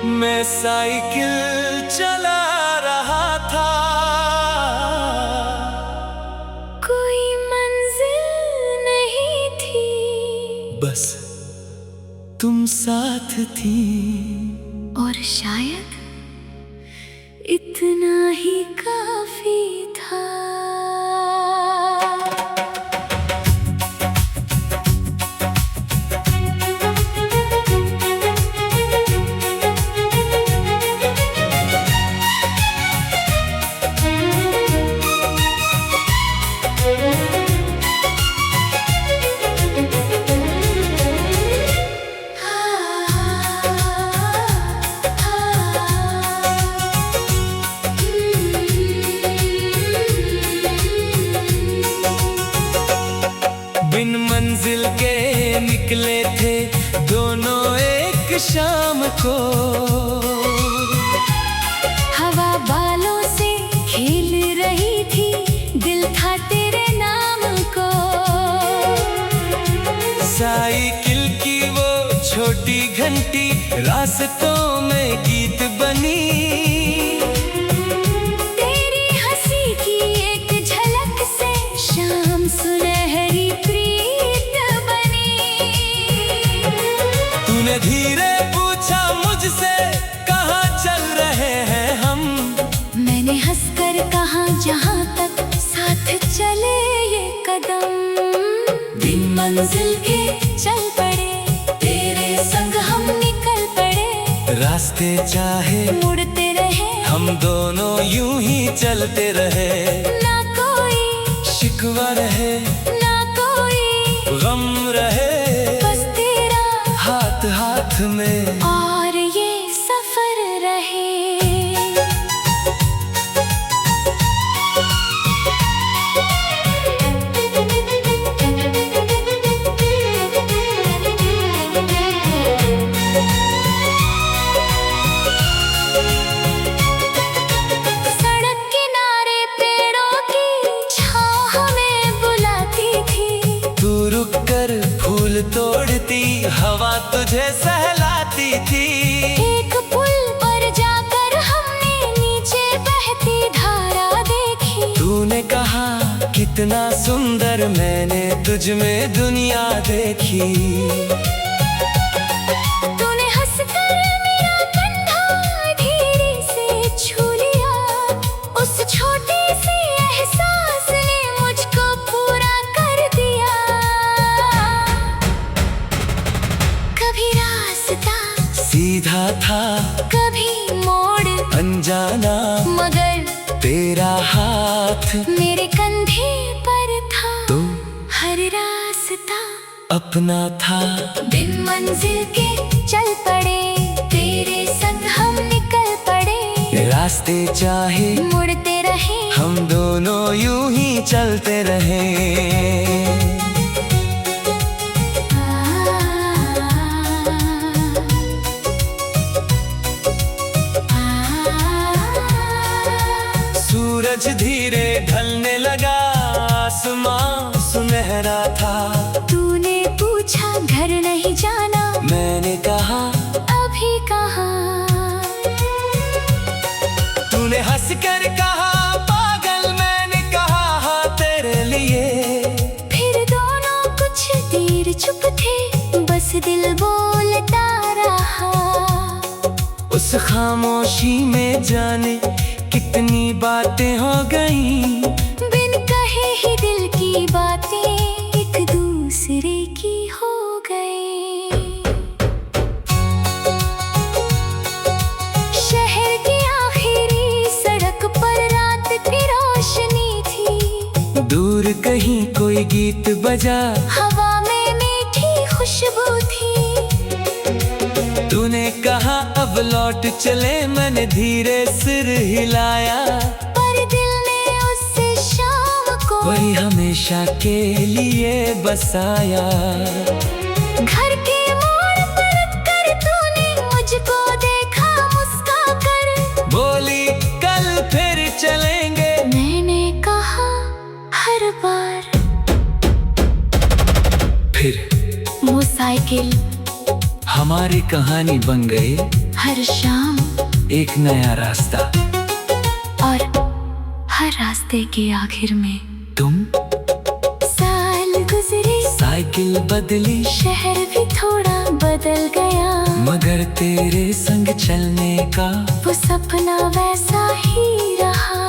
मैं साइकिल चला रहा था, कोई मंजिल नहीं थी, बस तुम साथ थी। और शायद इतना ही काफी था। बिन मंजिल के निकले थे दोनों एक शाम को, हवा बालों से खेल रही थी, दिल था तेरे नाम को। साइकिल की वो छोटी घंटी रास्तों में गीत बनी, तेरी हंसी की एक झलक से शाम सुनहरी प्रीत बनी। तूने धीरे पूछा मुझसे कहाँ चल रहे हैं हम, मैंने हंसकर कहा जहाँ तक साथ चले ये कदम। बिन मंजिल के चल पड़े, तेरे संग हम निकल पड़े, रास्ते चाहे मुड़ते रहे, हम दोनों यूं ही चलते रहे। ना कोई शिकवा रहे, ना कोई गम रहे, बस तेरा हाथ हाथ में और ये सफर रहे। सड़क किनारे पेड़ों की छांव हमें बुलाती थी, तू रुक कर फूल तोड़ती, हवा तुझे सहलाती थी। एक पुल पर जाकर हमने नीचे बहती धारा देखी, तूने कहा कितना सुंदर, मैंने तुझ में दुनिया देखी। तूने हंसकर मेरा कंधा धीरे से छू लिया, उस छोटे से एहसास ने मुझको पूरा कर दिया। कभी रास्ता सीधा था, कभी मोड़ अनजाना, मगर तेरा हाथ मेरे कंधे पर था, तो हर रास्ता अपना था। बिन मंजिल के चल पड़े, तेरे संग हम निकल पड़े, रास्ते चाहे मुड़ते रहे, हम दोनों यूं ही चलते रहे। सूरज धीरे ढलने लगा, आसमां सुनहरा था। तूने पूछा घर नहीं जाना, मैंने कहा अभी कहाँ। तूने हंसकर कहा पागल, मैंने कहा हाँ तेरे लिए। फिर दोनों कुछ देर चुप थे, बस दिल बोलता रहा। उस खामोशी में जाने कितनी बातें हो गईं, बिन कहे ही दिल की बातें एक दूसरे की हो गई। शहर की आखिरी सड़क पर रात की रोशनी थी, दूर कहीं कोई गीत बजा, हवा में मीठी खुशबू थी। तूने कहा अब लौट चले, मैंने धीरे सिर हिलाया। पर दिल ने उस शाम को वही हमेशा के लिए बसाया। घर के मोड़ पर कर तूने मुझको देखा मुस्का कर, बोली कल फिर चलेंगे। मैंने कहा हर बार। फिर वो साइकिल हमारी कहानी बन गई। हर शाम एक नया रास्ता, और हर रास्ते के आखिर में तुम। साल गुजरे, साइकिल बदली, शहर भी थोड़ा बदल गया, मगर तेरे संग चलने का वो सपना वैसा ही रहा।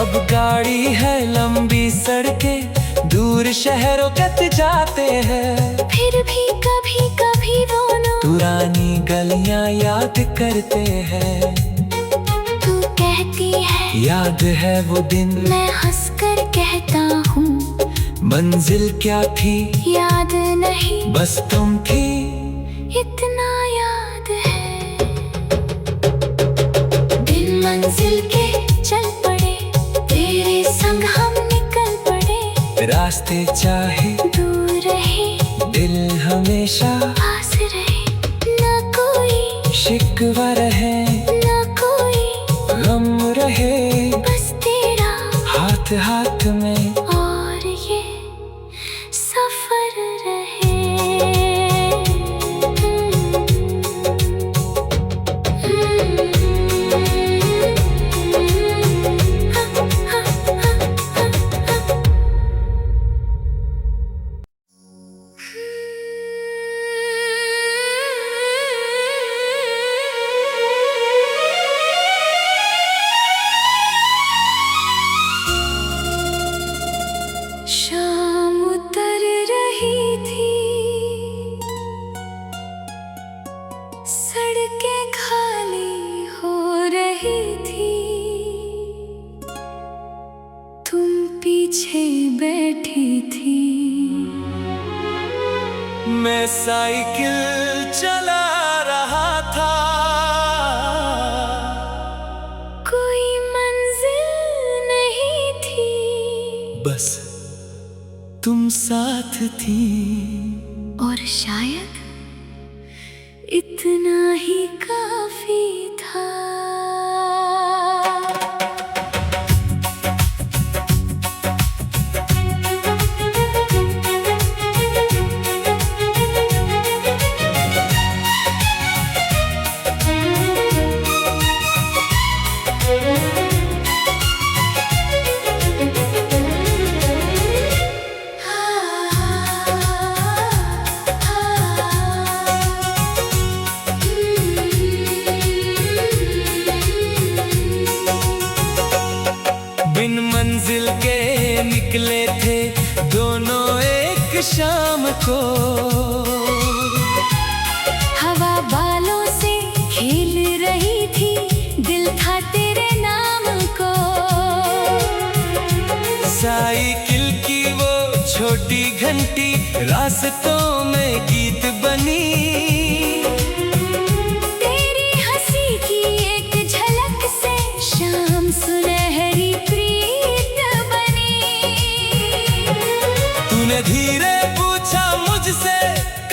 अब गाड़ी है, लंबी सड़कें, दूर शहरों कट जाते हैं, फिर भी कभी कभी दोनों पुरानी गलियां याद करते हैं। तू कहती है याद है वो दिन, मैं हंसकर कहता हूँ मंजिल क्या थी याद नहीं, बस तुम थी इतना याद है। दिन मंजिल के चल पड़े, तेरे संग हम निकल पड़े, रास्ते चाहे दूर रहे, दिल हमेशा पास रहे, ना कोई शिकवा रहे, ना कोई गम रहे, बस तेरा हाथ हाथ में और ये सफर रहे। शाम उतर रही थी, सड़कें खाली हो रही थी, तुम पीछे बैठी थी। मैं साइकिल चला रहा था, कोई मंजिल नहीं थी, बस तुम साथ थी, और शायद इतना ही काफी था। बिन मंजिल के निकले थे दोनों एक शाम को, हवा बालों से खेल रही थी, दिल था तेरे नाम को। साइकिल की वो छोटी घंटी रास्तों में गीत बनी, तेरी हंसी की एक झलक से शाम सुनहरी प्रीत बनी। तूने धीरे पूछा मुझसे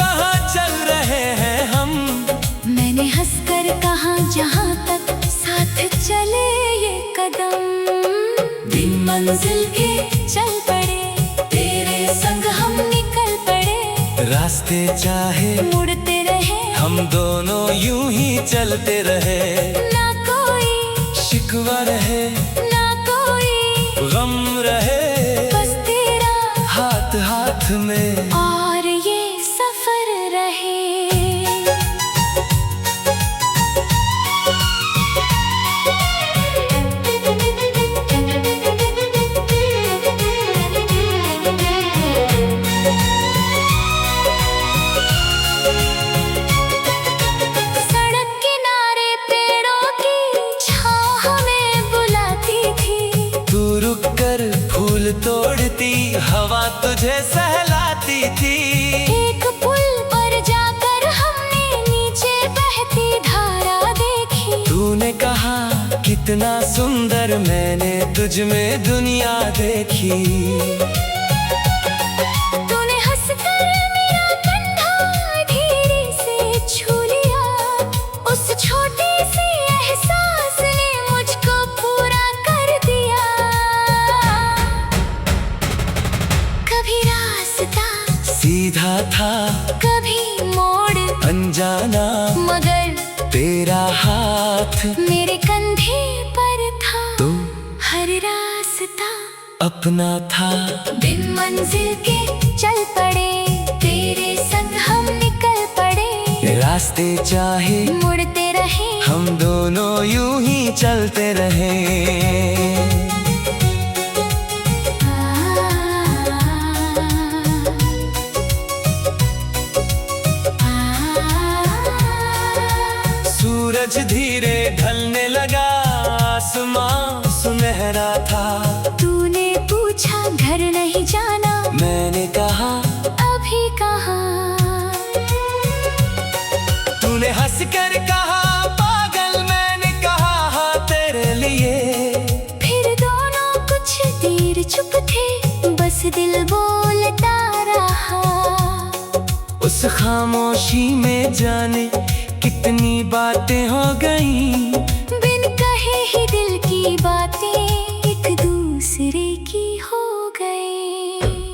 कहाँ चल रहे हैं हम, मैंने हंसकर कहा जहाँ तक साथ चले ये कदम। बिन मंजिल के चल पड़े, तेरे संग हम निकल पड़े, रास्ते चाहे मुड़ते रहे, हम दोनों यूं ही चलते रहे, ना कोई शिकवा रहे, ना कोई गम रहे, बस तेरा हाथ हाथ में और ये सफर रहे। सड़क किनारे पेड़ों की छांव हमें बुलाती थी, तू रुक कर फूल तोड़ती, हवा तुझे सहलाती थी। एक पुल पर जाकर हमने नीचे बहती धारा देखी, तूने कहा कितना सुंदर, मैंने तुझ में दुनिया देखी। तूने हंसकर मेरा कंधा धीरे से छू लिया, उस छोटे से एहसास ने मुझको पूरा कर दिया। कभी रास्ता सीधा था कभी मोड़ अनजाना, मगर तेरा हाथ मेरे कंधे पर था, तो हर रास्ता अपना था। बिन मंजिल के चल पड़े, तेरे संग हम निकल पड़े। रास्ते चाहे मुड़ते रहे, हम दोनों यूं ही चलते रहे। सूरज धीरे ढलने लगा, आसमां सुनहरा था। तूने पूछा घर नहीं जाना, मैंने कहा अभी कहाँ। तूने हंस कर कहा पागल, मैंने कहा हाँ तेरे लिए। फिर दोनों कुछ देर चुप थे, बस दिल बोलता रहा। उस खामोशी में जाने कितनी बातें हो गईं। बिन कहे ही दिल की बातें एक दूसरे की हो गई।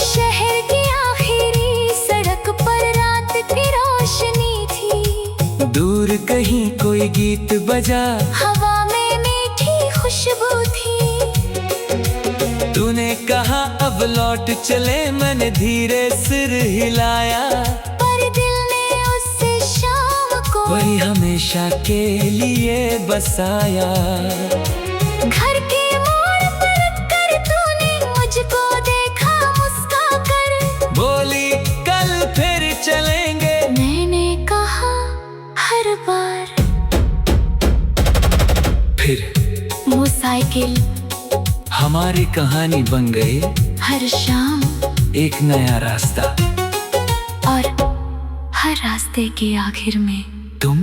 शहर की आखिरी सड़क पर रात की रोशनी थी। दूर कहीं कोई गीत बजा, हवा में मीठी खुशबू थी। तूने कहा अब लौट चले, मैंने धीरे सिर हिलाया। पर दिल ने उससे शाम को वही हमेशा के लिए बसाया। घर के मोड़ पर कर तूने मुझको देखा मुस्का कर। बोली कल फिर चलेंगे, मैंने कहा हर बार। फिर वो साइकिल हमारी कहानी बन गई। हर शाम एक नया रास्ता, और हर रास्ते के आखिर में तुम।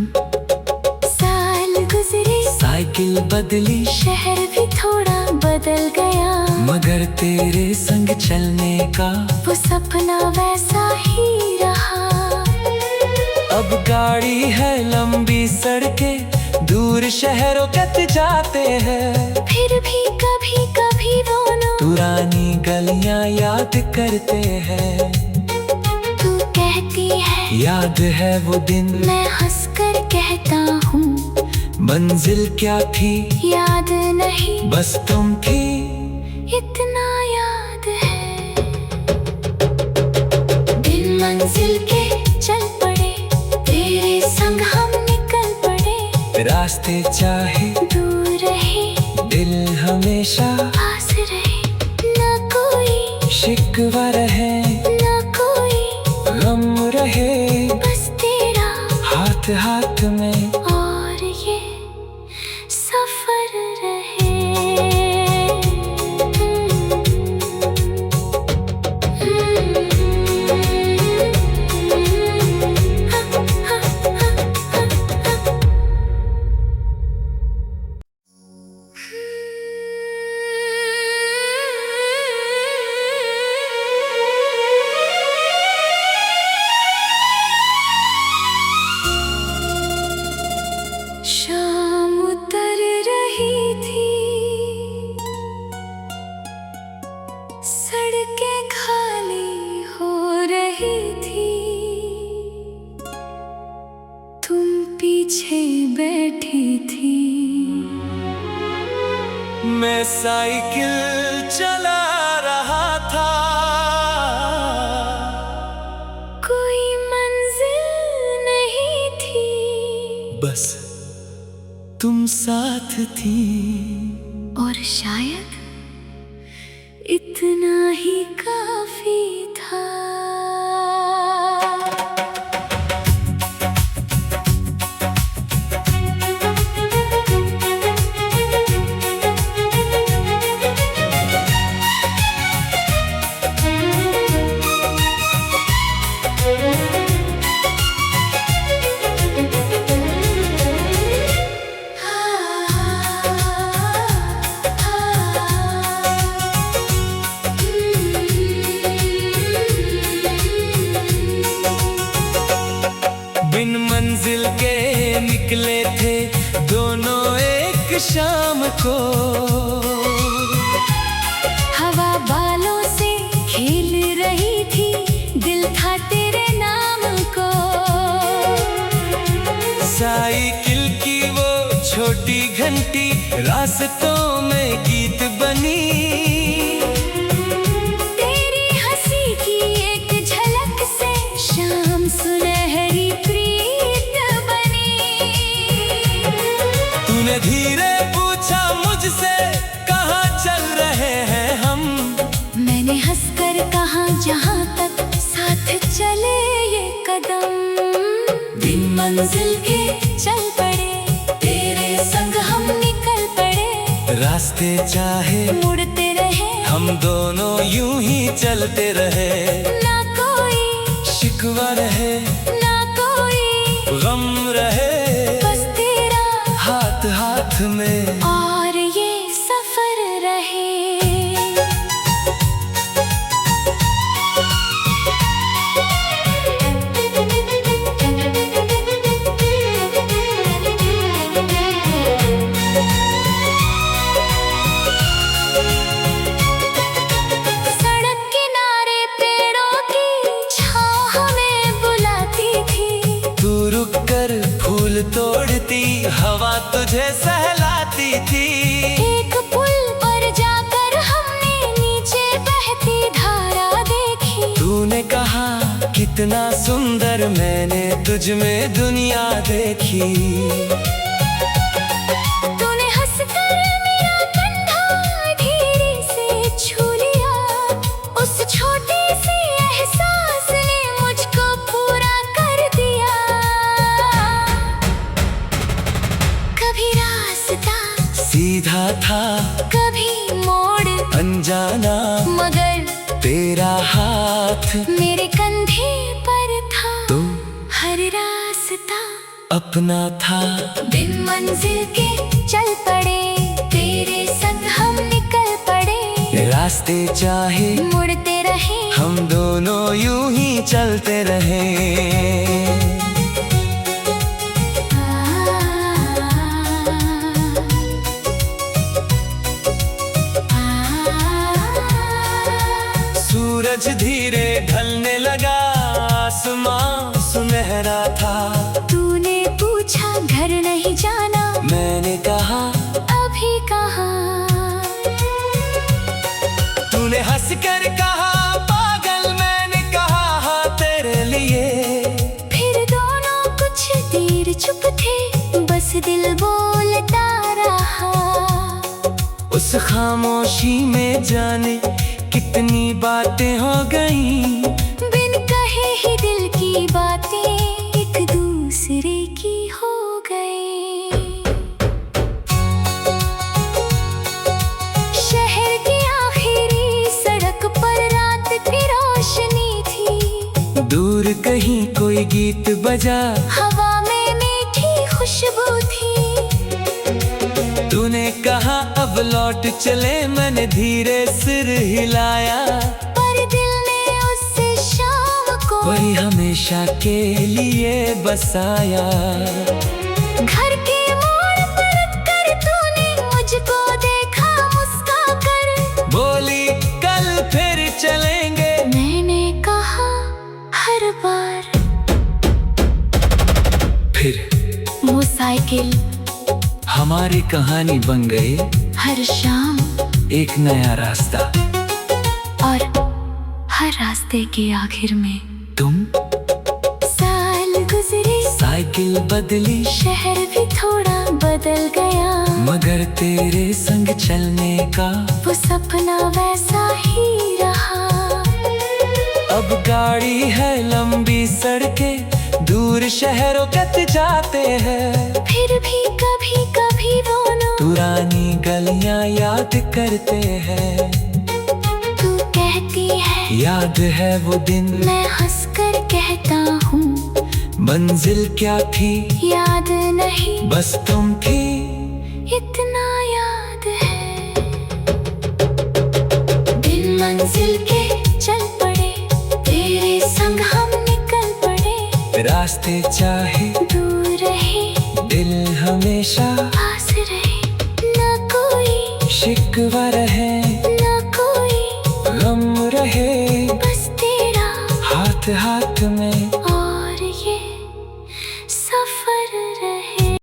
साल गुजरे, साइकिल बदली, शहर भी थोड़ा बदल गया। मगर तेरे संग चलने का वो सपना वैसा ही रहा। अब गाड़ी है लंबी सड़कें, दूर शहरों कट जाते हैं। फिर भी कभी कभी दोनों पुरानी गलियां याद करते हैं। तू कहती है याद है वो दिन, मैं हंसकर कहता हूँ मंजिल क्या थी याद नहीं, बस तुम थी इतना याद है। बिन मंजिल के चल पड़े, तेरे संग हम निकल पड़े। रास्ते चाहे दूर रहे, दिल हमेशा पास रहे। न कोई शिकवा रहे, न कोई गम रहे। बस तेरा हाथ हाथ में और ये सफर रहे। शाम उतर रही थी, सड़कें खाली हो रही थी। तुम पीछे बैठी थी। मैं साइकिल चला रहा था। कोई मंजिल नहीं थी, बस तुम साथ थी। और शायद इतना ही काफी था। बिन मंजिल के निकले थे दोनों एक शाम को। हवा बालों से खेल रही थी, दिल था तेरे नाम घंटी रास्तों में गीत बनी। तेरी हंसी की एक झलक से शाम सुनहरी प्रीत बनी। तूने धीरे पूछा मुझसे कहाँ चल रहे हैं हम। मैंने हंसकर कहा जहाँ तक साथ चले ये कदम। बिन मंजिल के चल पड़े, तेरे संग हम निकल पड़े। रास्ते चाहे मुड़ते रहे, हम दोनों यूं ही चलते रहे। ना कोई शिकवा रहे, ना कोई गम रहे, बस तेरा हाथ हाथ में और ये सफर रहे। सड़क किनारे पेड़ों की छाँव हमें बुलाती थी। तू रुक कर फूल तोड़ती, हवा तुझे सहलाती थी। एक पुल पर जाकर हमने नीचे बहती धारा देखी। तूने कहा कितना सुंदर, मैंने तुझ में दुनिया देखी। तूने हंसकर मेरा कंधा धीरे से छू लिया। उस छोटे से एहसास ने मुझको पूरा कर दिया। कभी रास्ता सीधा था, कभी मोड़ अनजाना, मगर तेरा हाथ मेरे कंधे पर था। तो हर रास्ता अपना था। बिन मंजिल के चल पड़े, तेरे संग हम निकल पड़े। रास्ते चाहे मुड़ते रहे, हम दोनों यूं ही चलते रहे। सूरज धीरे ढलने लगा, आसमां सुनहरा था। तूने पूछा घर नहीं जाना, मैंने कहा अभी कहाँ। तूने हंसकर कहा पागल, मैंने कहा हाँ तेरे लिए। फिर दोनों कुछ देर चुप थे, बस दिल बोलता रहा। उस खामोशी में जाने कितनी बातें हो गईं। बिन कहे ही दिल की बातें एक दूसरे की हो गई। शहर की आखिरी सड़क पर रात की रोशनी थी। दूर कहीं कोई गीत बजा, हवा में मीठी खुशबू थी। तूने कहा अब लौट चले, मैंने धीरे सिर हिलाया। पर दिल ने उससे शाम को वही हमेशा के लिए बसाया। घर के मोड़ पर कर तूने मुझको देखा मुस्का कर। बोली कल फिर चलेंगे। मैंने कहा हर बार। फिर वो साइकिल हमारी कहानी बन गई। हर शाम एक नया रास्ता, और हर रास्ते के आखिर में तुम। साल गुजरे, साइकिल बदली, शहर भी थोड़ा बदल गया। मगर तेरे संग चलने का वो सपना वैसा ही रहा। अब गाड़ी है लंबी सड़कें, दूर शहरों कट जाते हैं। फिर भी कभी कभी दोनों पुरानी गलियां याद करते हैं। तू कहती है याद है वो दिन, मैं हंसकर कहता हूँ मंजिल क्या थी याद नहीं, बस तुम थी इतना याद है। बिन मंजिल के चल पड़े, तेरे संग हम निकल पड़े। रास्ते चाहे दूर रहे, दिल हमेशा पास रहे। ना कोई शिकवा रहे, ना कोई गम रहे, बस तेरा हाथ हाथ में